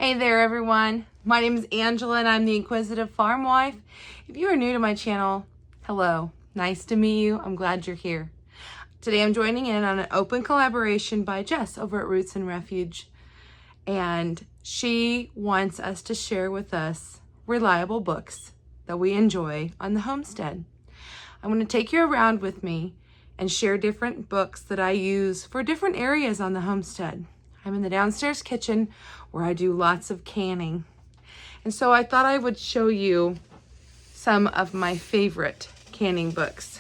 Hey there everyone, my name is Angela and I'm the Inquisitive Farmwife. If you are new to my channel, hello, nice to meet you, I'm glad you're here. Today I'm joining in on an open collaboration by Jess over at Roots and Refuge, and she wants us to share with us reliable books that we enjoy on the homestead. I'm going to take you around with me and share different books that I use for different areas on the homestead. I'm in the downstairs kitchen where I do lots of canning. And so I thought I would show you some of my favorite canning books.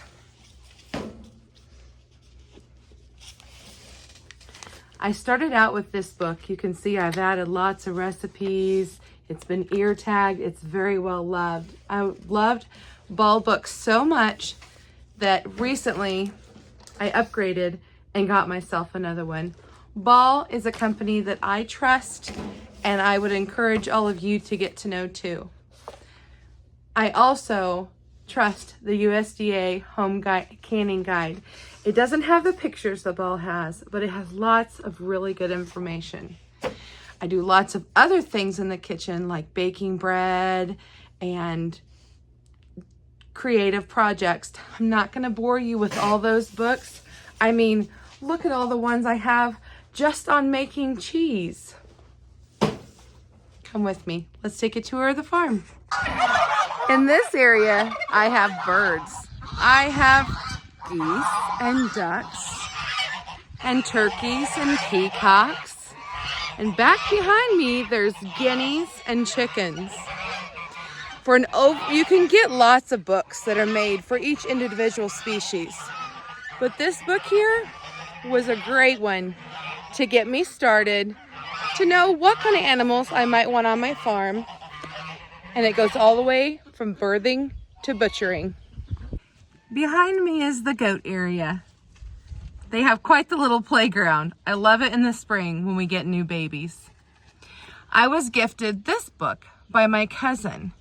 I started out with this book. You can see I've added lots of recipes. It's been ear tagged. It's very well loved. I loved Ball books so much that recently I upgraded and got myself another one. Ball is a company that I trust and I would encourage all of you to get to know too. I also trust the USDA Home Canning Guide. It doesn't have the pictures that Ball has, but it has lots of really good information. I do lots of other things in the kitchen like baking bread and creative projects. I'm not going to bore you with all those books. I mean, look at all the ones I have just on making cheese. Come with me. Let's take a tour of the farm. In this area, I have birds. I have geese and ducks and turkeys and peacocks. And back behind me, there's guineas and chickens. You can get lots of books that are made for each individual species. But this book here was a great one to get me started, to know what kind of animals I might want on my farm. And it goes all the way from birthing to butchering. Behind me is the goat area. They have quite the little playground. I love it in the spring when we get new babies. I was gifted this book by my cousin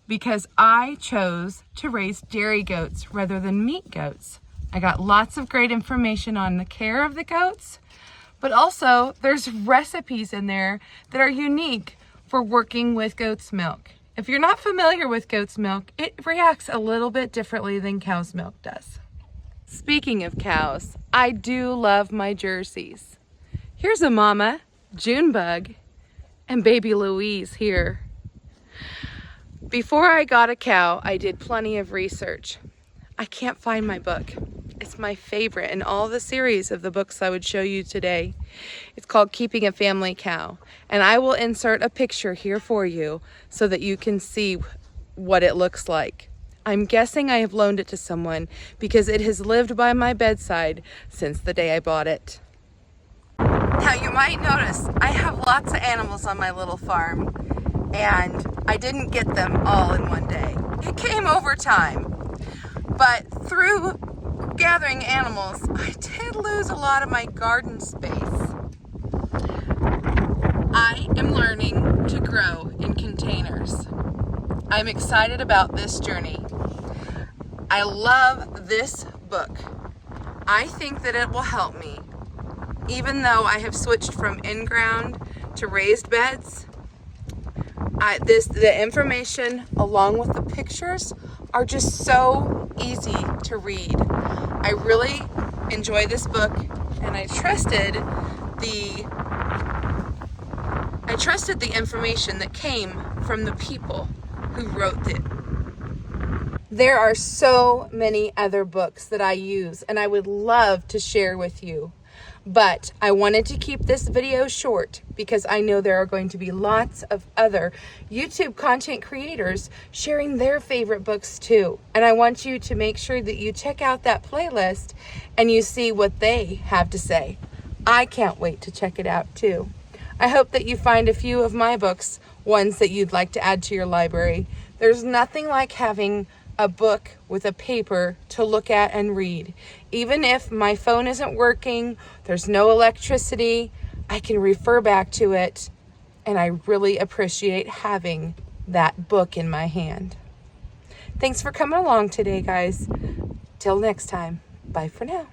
because I chose to raise dairy goats rather than meat goats. I got lots of great information on the care of the goats, but also there's recipes in there that are unique for working with goat's milk. If you're not familiar with goat's milk, it reacts a little bit differently than cow's milk does. Speaking of cows, I do love my Jerseys. Here's a mama, Junebug, and baby Louise here. Before I got a cow, I did plenty of research. I can't find my book. It's my favorite in all the series of the books I would show you today. It's called Keeping a Family Cow, and I will insert a picture here for you so that you can see what it looks like. I'm guessing I have loaned it to someone because it has lived by my bedside since the day I bought it. Now you might notice I have lots of animals on my little farm, and I didn't get them all in one day. It came over time, but through gathering animals, I did lose a lot of my garden space. I am learning to grow in containers. I'm excited about this journey. I love this book. I think that it will help me. Even though I have switched from in-ground to raised beds, the information along with the pictures are just so easy to read. I really enjoy this book, and I trusted the information that came from the people who wrote it. There are so many other books that I use and I would love to share with you, but I wanted to keep this video short because I know there are going to be lots of other YouTube content creators sharing their favorite books too. And I want you to make sure that you check out that playlist and you see what they have to say. I can't wait to check it out too. I hope that you find a few of my books, ones that you'd like to add to your library. There's nothing like having a book with a paper to look at and read. Even if my phone isn't working, there's no electricity, I can refer back to it, and I really appreciate having that book in my hand. Thanks for coming along today, guys. Till next time, bye for now.